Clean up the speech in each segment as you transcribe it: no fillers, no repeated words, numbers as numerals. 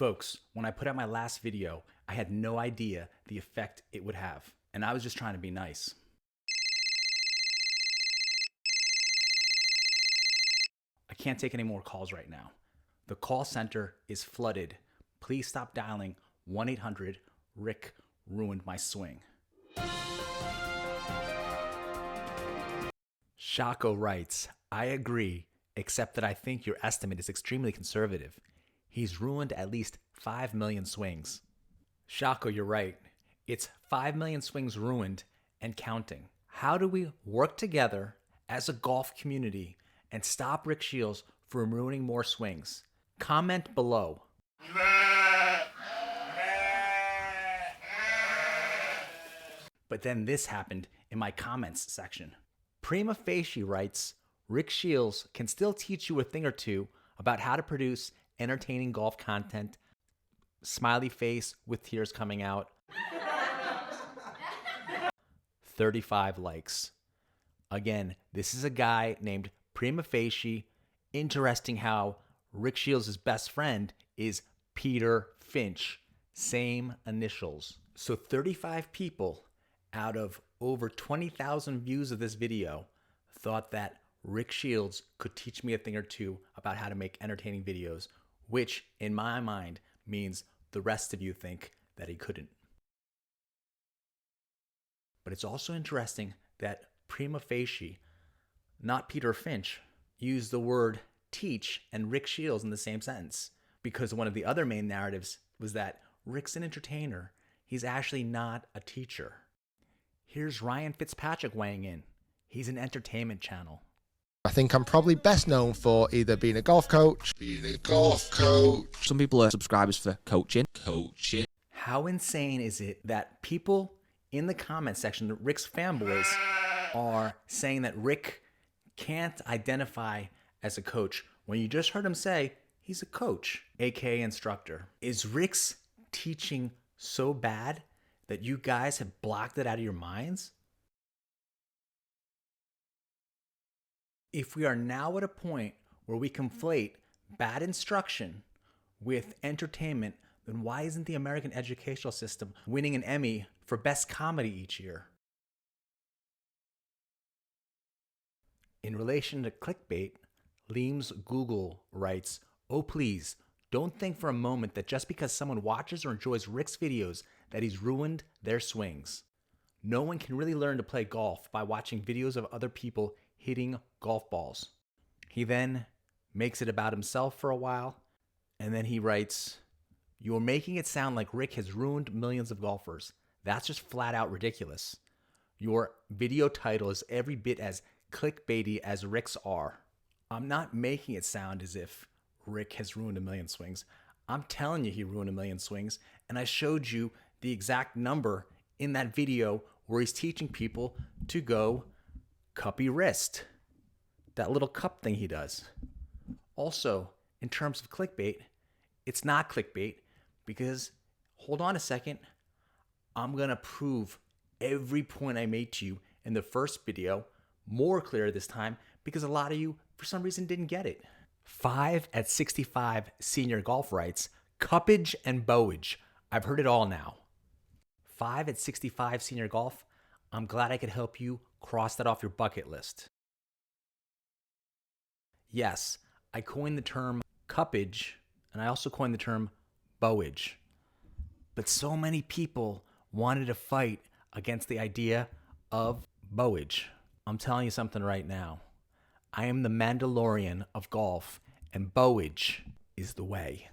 Folks, when I put out my last video, I had no idea the effect it would have, and I was just trying to be nice. I can't take any more calls right now. The call center is flooded. Please stop dialing 1-800-RICK ruined my swing. Shako writes, I agree, except that I think your estimate is extremely conservative. He's ruined at least 5 million swings. Shako, you're right. It's 5 million swings ruined and counting. How do we work together as a golf community and stop Rick Shields from ruining more swings? Comment below. But then this happened in my comments section. Prima Facie writes, Rick Shields can still teach you a thing or two about how to produce entertaining golf content. Smiley face with tears coming out. 35 likes. Again, this is a guy named Prima Facie. Interesting how Rick Shields' best friend is Peter Finch. Same initials. So 35 people out of over 20,000 views of this video thought that Rick Shields could teach me a thing or two about how to make entertaining videos, which in my mind means the rest of you think that he couldn't. But it's also interesting that Prima Facie, not Peter Finch, used the word teach and Rick Shields in the same sentence, because one of the other main narratives was that Rick's an entertainer. He's actually not a teacher. Here's Ryan Fitzpatrick weighing in. He's an entertainment channel. I think I'm probably best known for either being a golf coach. Some people are subscribers for coaching. How insane is it that people in the comment section, Rick's fanboys, are saying that Rick can't identify as a coach when you just heard him say he's a coach, aka instructor? Is Rick's teaching so bad that you guys have blocked it out of your minds? If we are now at a point where we conflate bad instruction with entertainment, then why isn't the American educational system winning an Emmy for best comedy each year? In relation to clickbait, Leems Google writes, oh please, don't think for a moment that just because someone watches or enjoys Rick's videos that he's ruined their swings. No one can really learn to play golf by watching videos of other people hitting golf balls. He then makes it about himself for a while, and then he writes, you're making it sound like Rick has ruined millions of golfers. That's just flat out ridiculous. Your video title is every bit as clickbaity as Rick's are. I'm not making it sound as if Rick has ruined a million swings. I'm telling you he ruined a million swings, and I showed you the exact number in that video where he's teaching people to go cuppy wrist. That little cup thing he does. Also, in terms of clickbait, it's not clickbait because, hold on a second, I'm going to prove every point I made to you in the first video more clear this time because a lot of you, for some reason, didn't get it. 5 at 65 senior golf writes, cuppage and bowage. I've heard it all now. 5 at 65 senior golf. I'm glad I could help you cross that off your bucket list. Yes, I coined the term cuppage, and I also coined the term bowage. But so many people wanted to fight against the idea of bowage. I'm telling you something right now. I am the Mandalorian of golf, and bowage is the way.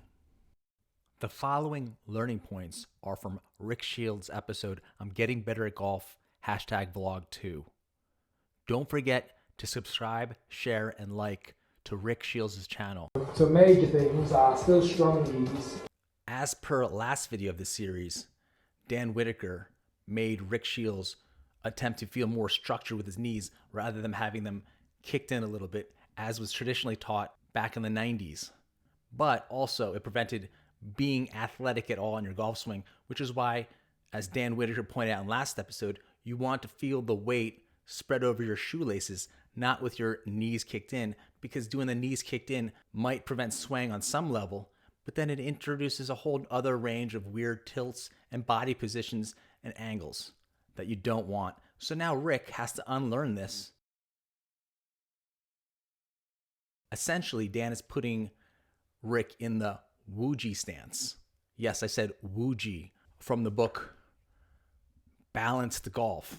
The following learning points are from Rick Shields' episode, I'm Getting Better at Golf, #vlog2. Don't forget to subscribe, share, and like to Rick Shields' channel. So major things are still strong knees. As per last video of this series, Dan Whitaker made Rick Shields attempt to feel more structure with his knees rather than having them kicked in a little bit, as was traditionally taught back in the 90s. But also, it prevented being athletic at all in your golf swing, which is why, as Dan Whitaker pointed out in last episode, you want to feel the weight spread over your shoelaces, not with your knees kicked in, because doing the knees kicked in might prevent swaying on some level, but then it introduces a whole other range of weird tilts and body positions and angles that you don't want. So now Rick has to unlearn this. Essentially, Dan is putting Rick in the woogee stance. Yes, I said woogee from the book Balanced Golf.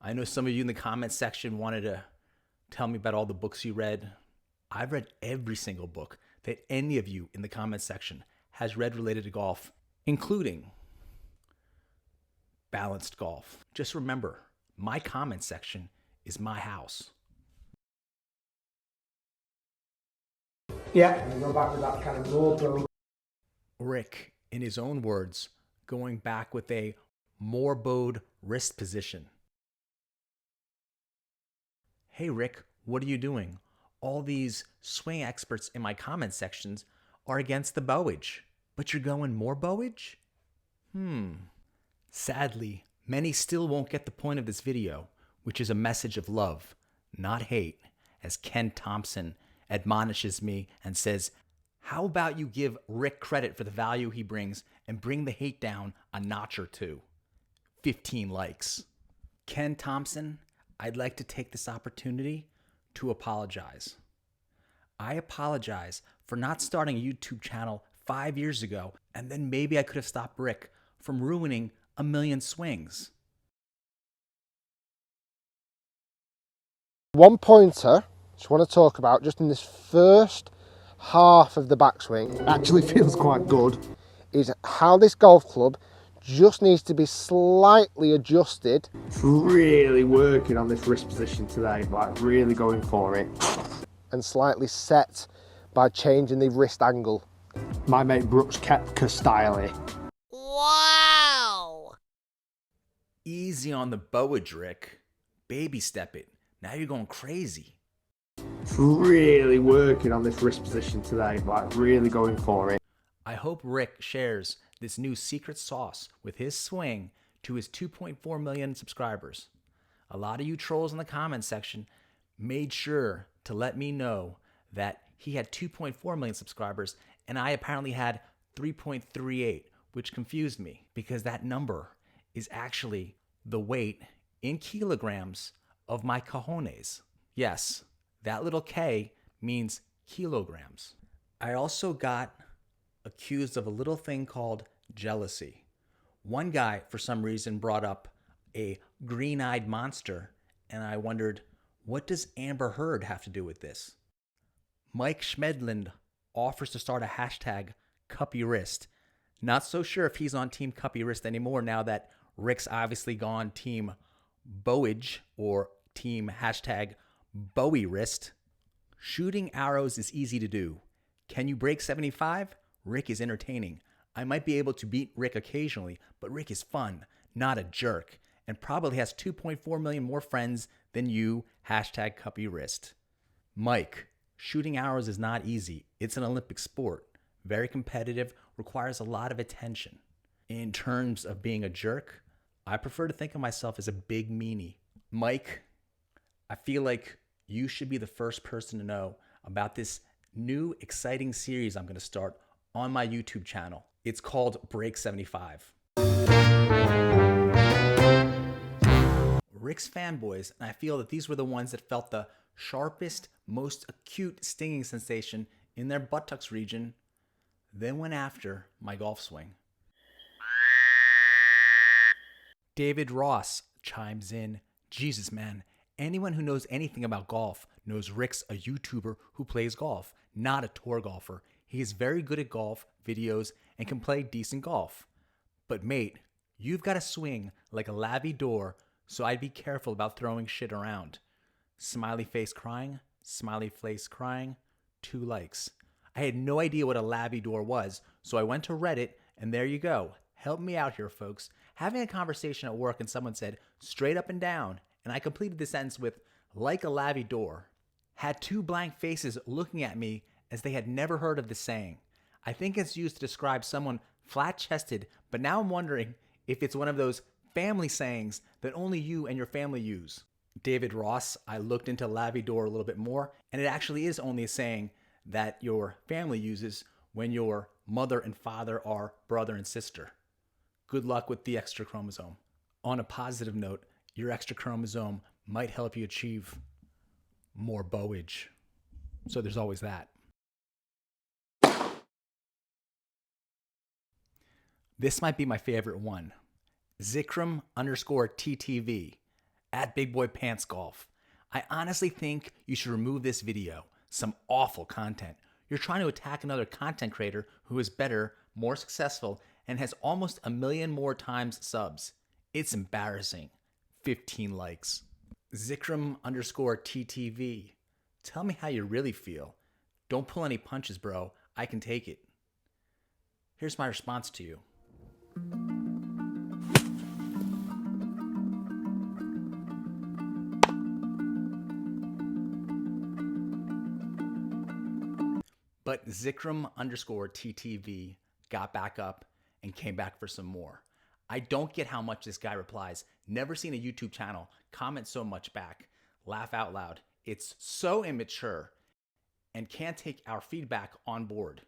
I know some of you in the comment section wanted to tell me about all the books you read. I've read every single book that any of you in the comment section has read related to golf, including Balanced Golf. Just remember, my comment section is my house. Yeah, and go back with that kind of more pro. Rick, in his own words, going back with a more bowed wrist position. Hey Rick, what are you doing? All these swing experts in my comment sections are against the bowage, but you're going more bowage? Sadly, many still won't get the point of this video, which is a message of love, not hate, as Ken Thompson admonishes me and says, how about you give Rick credit for the value he brings and bring the hate down a notch or two? 15 likes. Ken Thompson, I'd like to take this opportunity to apologize. I apologize for not starting a YouTube channel 5 years ago, and then maybe I could have stopped Rick from ruining a million swings. One pointer, just want to talk about just in this first half of the backswing, actually feels quite good, is how this golf club just needs to be slightly adjusted. Really working on this wrist position today, like really going for it. And slightly set by changing the wrist angle. My mate Brooks Koepka style. Wow! Easy on the bowage, Rick. Baby step it. Now you're going crazy. Really working on this wrist position today, like really going for it. I hope Rick shares this new secret sauce with his swing to his 2.4 million subscribers. A lot of you trolls in the comment section made sure to let me know that he had 2.4 million subscribers and I apparently had 3.38, which confused me because that number is actually the weight in kilograms of my cojones. Yes, that little K means kilograms. I also got accused of a little thing called jealousy. One guy, for some reason, brought up a green-eyed monster, and I wondered, what does Amber Heard have to do with this? Mike Schmedland offers to start a hashtag Cuppy Wrist. Not so sure if he's on Team Cuppy Wrist anymore now that Rick's obviously gone Team Bowage or Team hashtag Bowie Wrist. Shooting arrows is easy to do. Can you break 75? Rick is entertaining. I might be able to beat Rick occasionally, but Rick is fun, not a jerk, and probably has 2.4 million more friends than you, hashtag Cuppy Wrist. Mike, shooting arrows is not easy. It's an Olympic sport. Very competitive, requires a lot of attention. In terms of being a jerk, I prefer to think of myself as a big meanie. Mike, I feel like you should be the first person to know about this new exciting series I'm going to start on my YouTube channel. It's called Break 75. Rick's fanboys, and I feel that these were the ones that felt the sharpest, most acute stinging sensation in their buttocks region, then went after my golf swing. David Ross chimes in, Jesus man, anyone who knows anything about golf knows Rick's a YouTuber who plays golf, not a tour golfer. He is very good at golf videos and can play decent golf. But mate, you've got to swing like a lavvy door, so I'd be careful about throwing shit around. Smiley face crying, 2 likes. I had no idea what a lavvy door was, so I went to Reddit, and there you go. Help me out here, folks. Having a conversation at work and someone said, straight up and down, and I completed the sentence with, like a lavvy door. Had 2 blank faces looking at me as they had never heard of the saying. I think it's used to describe someone flat-chested, but now I'm wondering if it's one of those family sayings that only you and your family use. David Ross, I looked into lavvy door a little bit more, and it actually is only a saying that your family uses when your mother and father are brother and sister. Good luck with the extra chromosome. On a positive note, your extra chromosome might help you achieve more BOWAGE. So there's always that. This might be my favorite one. Zikram_TTV at Big Boy Pants Golf. I honestly think you should remove this video. Some awful content. You're trying to attack another content creator who is better, more successful, and has almost 1 million more times subs. It's embarrassing. 15 likes. Zikram_TTV. Tell me how you really feel. Don't pull any punches, bro. I can take it. Here's my response to you. But Zikram_TTV got back up and came back for some more. I don't get how much this guy replies. Never seen a YouTube channel comment so much back. Laugh out loud. It's so immature and can't take our feedback on board.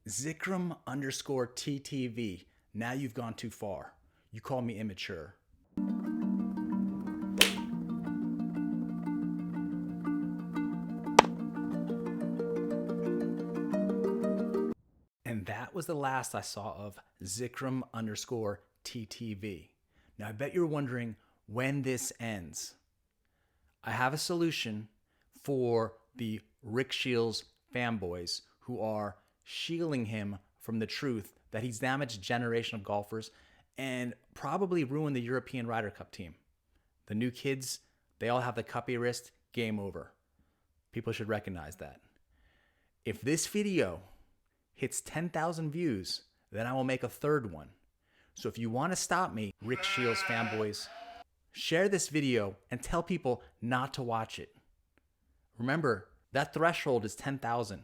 Zikram_TTV. Now you've gone too far. You call me immature. And that was the last I saw of Zikram_TTV. Now I bet you're wondering when this ends. I have a solution for the Rick SHIELS fanboys who are shielding him from the truth that he's damaged a generation of golfers and probably ruined the European Ryder Cup team. The new kids, they all have the cuppy wrist, game over. People should recognize that. If this video hits 10,000 views, then I will make a third one. So if you want to stop me, Rick SHIELS fanboys, share this video and tell people not to watch it. Remember, that threshold is 10,000.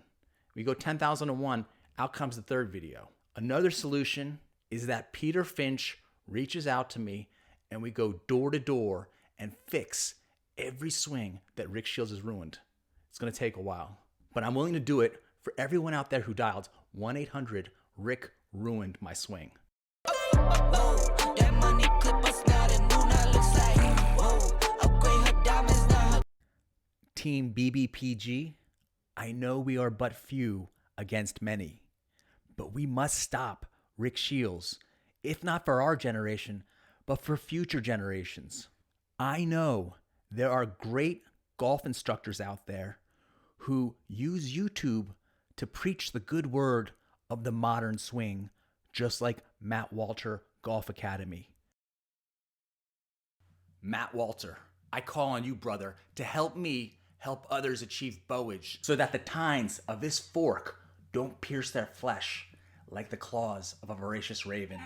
We go 10,001, out comes the third video. Another solution is that Peter Finch reaches out to me and we go door to door and fix every swing that Rick SHIELS has ruined. It's going to take a while, but I'm willing to do it for everyone out there who dialed 1-800-RICK ruined my swing. Team BBPG, I know we are but few against many, but we must stop Rick SHIELS, if not for our generation, but for future generations. I know there are great golf instructors out there who use YouTube to preach the good word of the modern swing, just like Matt Walter Golf Academy. Matt Walter, I call on you, brother, to help me help others achieve BOWAGE so that the tines of this fork don't pierce their flesh like the claws of a voracious raven.